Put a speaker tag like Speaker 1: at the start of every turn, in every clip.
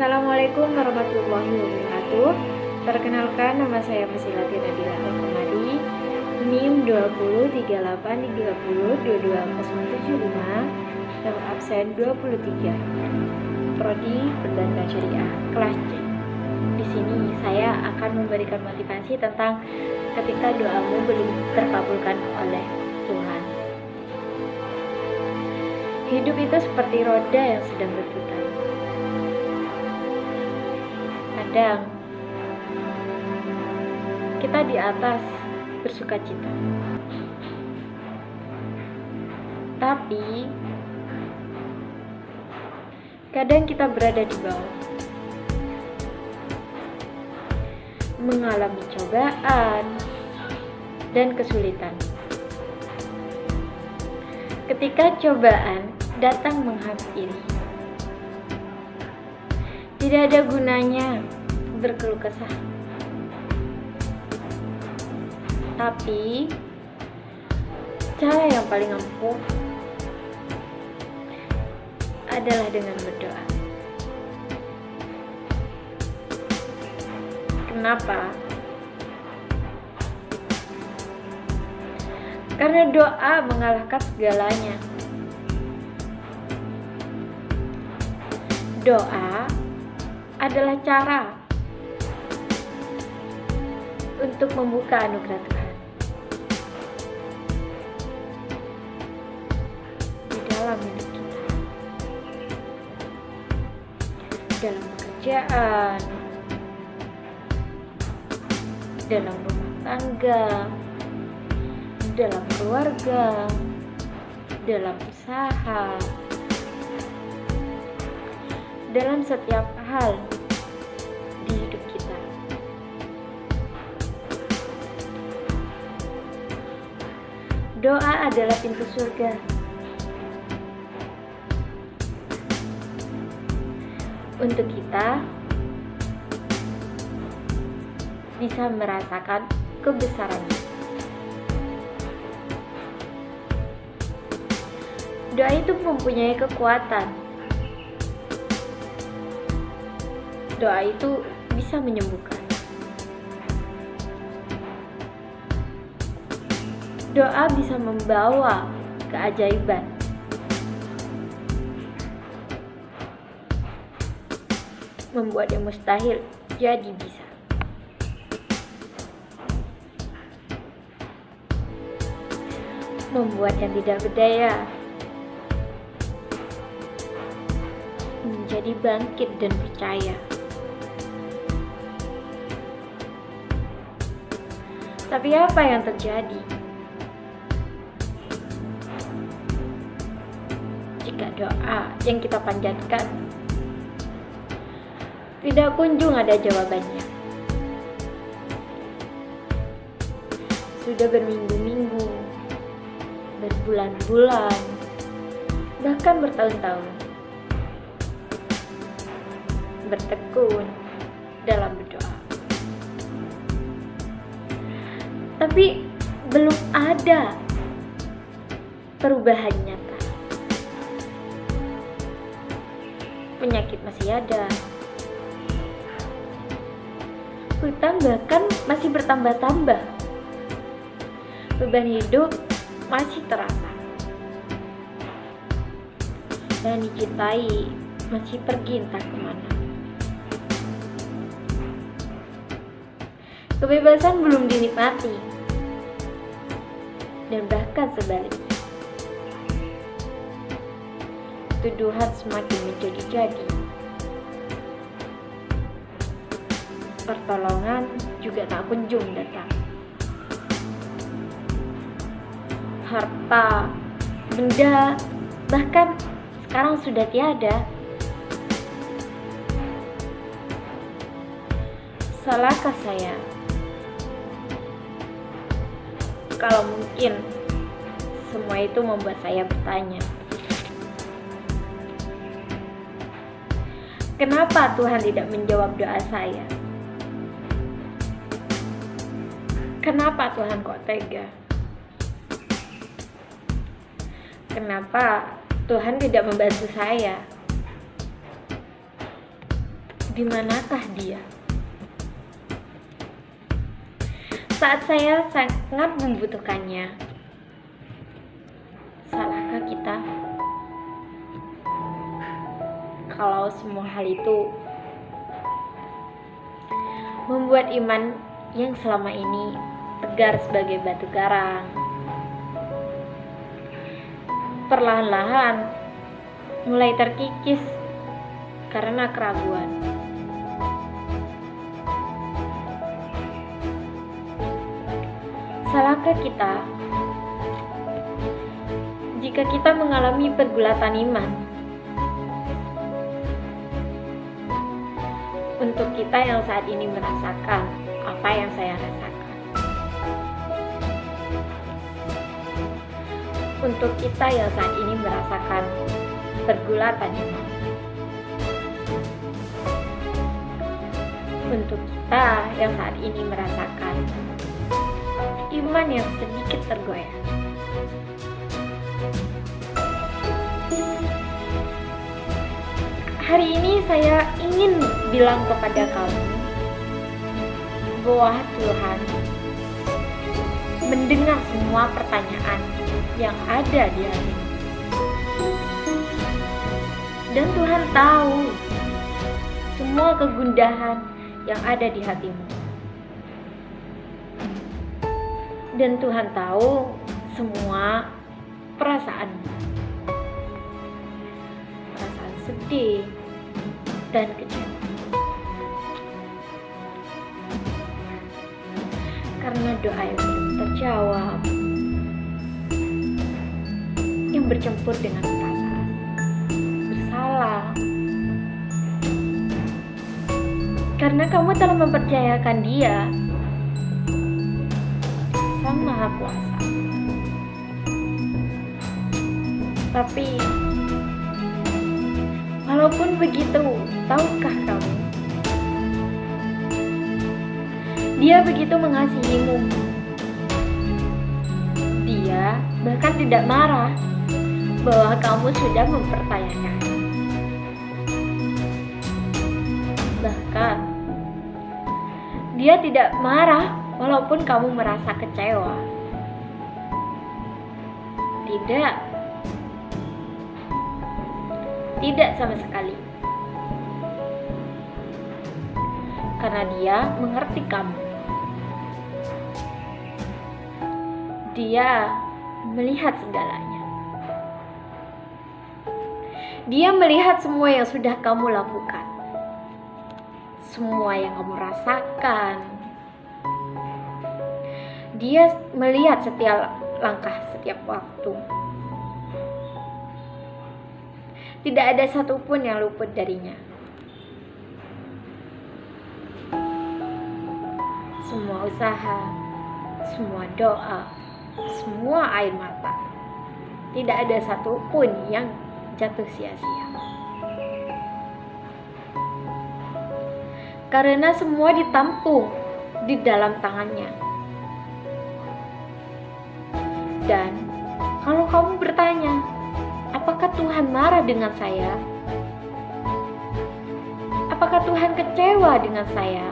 Speaker 1: Assalamualaikum warahmatullahi wabarakatuh. Perkenalkan, nama saya Fasilati Nabila Al-Qamari, NIM 203830220075, nomor absen 23, Prodi Perbankan Syariah, kelas C. Di sini saya akan memberikan motivasi tentang ketika doamu belum terkabulkan oleh Tuhan. Hidup itu seperti roda yang sedang berputar. Kadang kita di atas bersuka cita, tapi kadang kita berada di bawah, mengalami cobaan dan kesulitan. Ketika cobaan datang menghampiri, tidak ada gunanya berkeluh kesah, tapi cara yang paling ampuh adalah dengan berdoa. Kenapa? Karena doa mengalahkan segalanya. Doa adalah cara untuk membuka anugerah Tuhan di dalam hidup kita, dalam pekerjaan, dalam rumah tangga, dalam keluarga, dalam usaha, dalam setiap hal di hidup kita. Doa adalah pintu surga. Untuk kita bisa merasakan kebesarannya. Doa itu mempunyai kekuatan. Doa itu bisa menyembuhkan. Doa bisa membawa keajaiban. Membuat yang mustahil jadi bisa. Membuat yang tidak berdaya menjadi bangkit dan percaya. Tapi apa yang terjadi jika doa yang kita panjatkan tidak kunjung ada jawabannya? Sudah berminggu-minggu, berbulan-bulan, bahkan bertahun-tahun bertekun dalam berdoa, tapi belum ada perubahan nyata. Penyakit masih ada, hutang bahkan masih bertambah-tambah, beban hidup masih terasa, dan dicintai masih pergi entah kemana. Kebebasan belum dinikmati, dan bahkan sebaliknya, tuduhan semakin menjadi-jadi. Pertolongan juga tak kunjung datang. Harta, benda, bahkan sekarang sudah tiada. Salahkah saya kalau mungkin semua itu membuat saya bertanya, kenapa Tuhan tidak menjawab doa saya? Kenapa Tuhan kok tega? Kenapa Tuhan tidak membantu saya? Di manakah dia? Saat saya sangat membutuhkannya. Salahkah kita? Kalau semua hal itu membuat iman yang selama ini tegar sebagai batu karang perlahan-lahan mulai terkikis karena keraguan. Salahkah kita jika kita mengalami pergulatan iman? Untuk kita yang saat ini merasakan apa yang saya rasakan, untuk kita yang saat ini merasakan pergulatan iman, untuk kita yang saat ini merasakan iman yang sedikit tergoyah. Hari ini saya ingin bilang kepada kamu bahwa Tuhan mendengar semua pertanyaan yang ada di hatimu. Dan Tuhan tahu semua kegundahan yang ada di hatimu. Dan Tuhan tahu semua perasaanmu. Perasaan sedih dan kecewa. Karena doa yang belum terjawab, yang bercampur dengan perasaan bersalah. Karena kamu telah mempercayakan Dia, Sang Maha Kuasa. Tapi walaupun begitu, tahukah kamu, Dia begitu mengasihimu. Dia bahkan tidak marah bahwa kamu sudah mempertanyakan. Bahkan Dia tidak marah walaupun kamu merasa kecewa. Tidak sama sekali. Karena Dia mengerti kamu. Dia melihat segalanya. Dia melihat semua yang sudah kamu lakukan, semua yang kamu rasakan. Dia melihat setiap langkah, setiap waktu. Tidak ada satupun yang luput darinya. Semua usaha, semua doa, semua air mata, tidak ada satupun yang jatuh sia-sia. Karena semua ditampung di dalam tangannya. Dan kalau kamu bertanya, apakah Tuhan marah dengan saya? Apakah Tuhan kecewa dengan saya?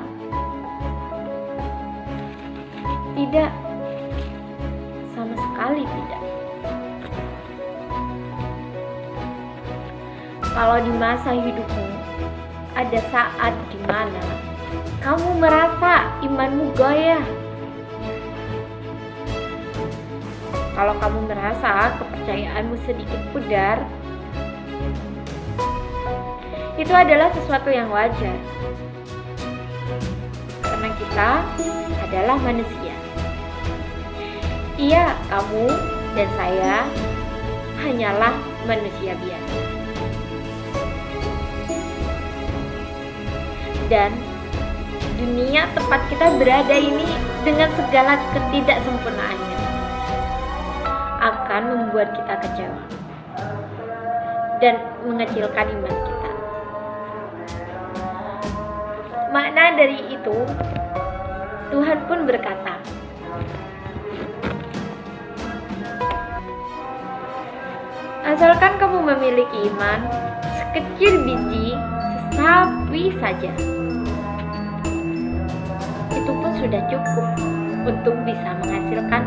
Speaker 1: Tidak, sama sekali tidak. Kalau di masa hidupmu ada saat di mana kamu merasa imanmu goyah, kalau kamu merasa kepercayaanmu sedikit pudar, itu adalah sesuatu yang wajar. Karena kita adalah manusia. Iya, kamu dan saya hanyalah manusia biasa. Dan dunia tempat kita berada ini dengan segala ketidaksempurnaannya akan membuat kita kecewa dan mengecilkan iman kita. Makna dari itu, Tuhan pun berkata, asalkan kamu memiliki iman sekecil biji sapi saja. Itu pun sudah cukup untuk bisa menghasilkan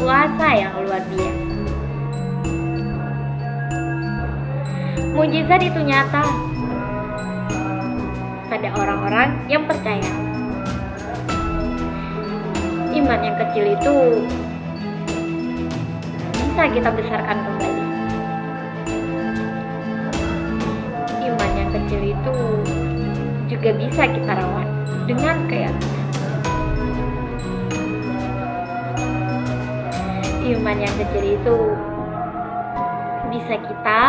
Speaker 1: puasa yang luar biasa. Mukjizat itu nyata pada orang-orang yang percaya. Iman yang kecil itu bisa kita besarkan kembali. Iman yang kecil itu juga bisa kita rawat dengan keyakinan. Iman yang kecil itu bisa kita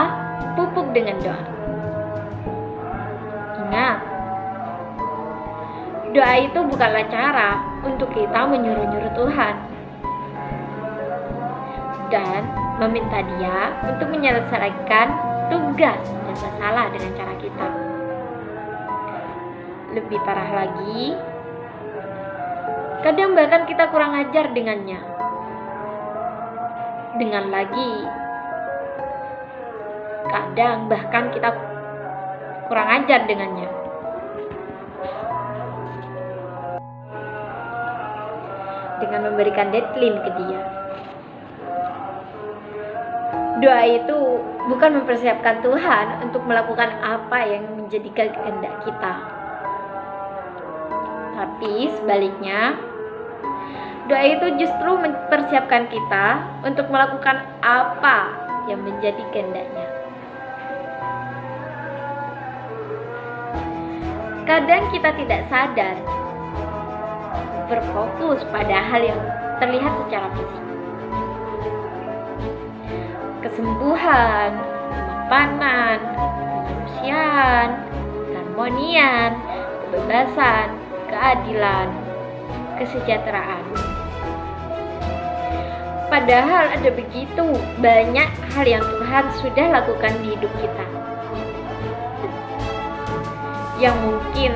Speaker 1: pupuk dengan doa. Ingat, doa itu bukanlah cara untuk kita menyuruh-nyuruh Tuhan dan meminta Dia untuk menyelesaikan tugas dan masalah dengan cara kita. Lebih parah lagi, kadang bahkan kita kurang ajar dengannya. Dengan lagi, kadang bahkan kita kurang ajar dengannya. Dengan memberikan deadline ke Dia. Doa itu bukan mempersiapkan Tuhan untuk melakukan apa yang menjadi kehendak kita. Tapi sebaliknya, doa itu justru mempersiapkan kita untuk melakukan apa yang menjadi kehendaknya. Kadang kita tidak sadar berfokus pada hal yang terlihat secara fisik. Kesembuhan, kemapanan, kemanusiaan, keharmonian, kebebasan, keadilan, kesejahteraan. Padahal ada begitu banyak hal yang Tuhan sudah lakukan di hidup kita, yang mungkin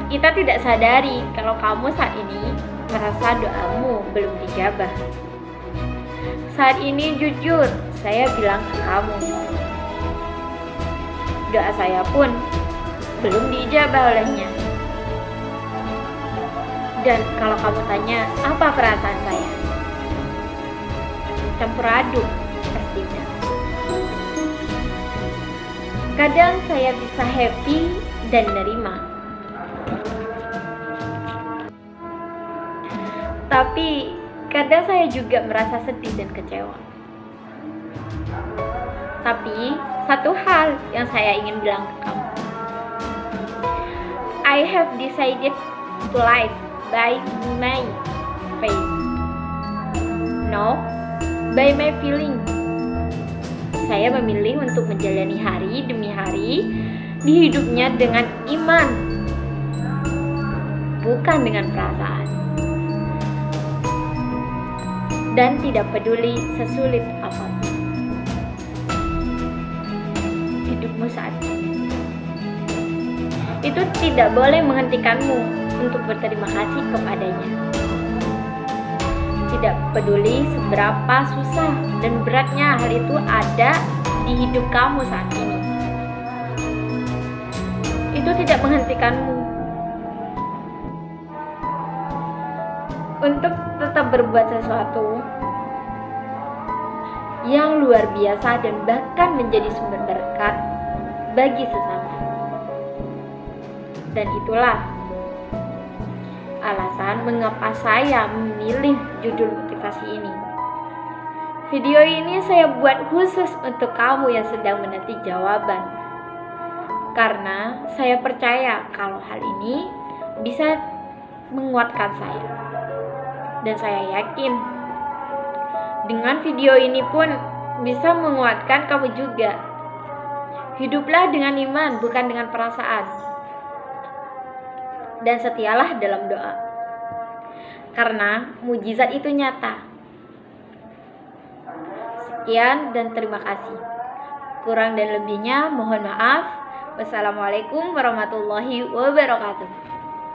Speaker 1: kita tidak sadari kalau kamu saat ini merasa doamu belum dijabah. Saat ini jujur, saya bilang ke kamu, doa saya pun belum dijabah olehnya. Dan kalau kamu tanya, apa perasaan saya? Campur aduk pastinya. Kadang saya bisa happy dan nerima. Tapi kadang saya juga merasa sedih dan kecewa. Tapi satu hal yang saya ingin bilang ke kamu, I have decided to live by my faith, no by my feeling. Saya memilih untuk menjalani hari demi hari di hidupnya dengan iman, bukan dengan perasaan. Dan tidak peduli sesulit apapun hidupmu saat ini. Itu tidak boleh menghentikanmu untuk berterima kasih kepadanya. Tidak peduli seberapa susah dan beratnya hal itu ada di hidup kamu saat ini. Itu tidak menghentikanmu untuk tetap berbuat sesuatu yang luar biasa dan bahkan menjadi sumber berkat bagi sesama. Dan itulah alasan mengapa saya memilih judul motivasi ini. Video ini saya buat khusus untuk kamu yang sedang menanti jawaban, karena saya percaya kalau hal ini bisa menguatkan saya. Dan saya yakin dengan video ini pun bisa menguatkan kamu juga. Hiduplah dengan iman, bukan dengan perasaan. Dan setialah dalam doa, karena mukjizat itu nyata. Sekian dan terima kasih. Kurang dan lebihnya mohon maaf. Wassalamualaikum warahmatullahi wabarakatuh.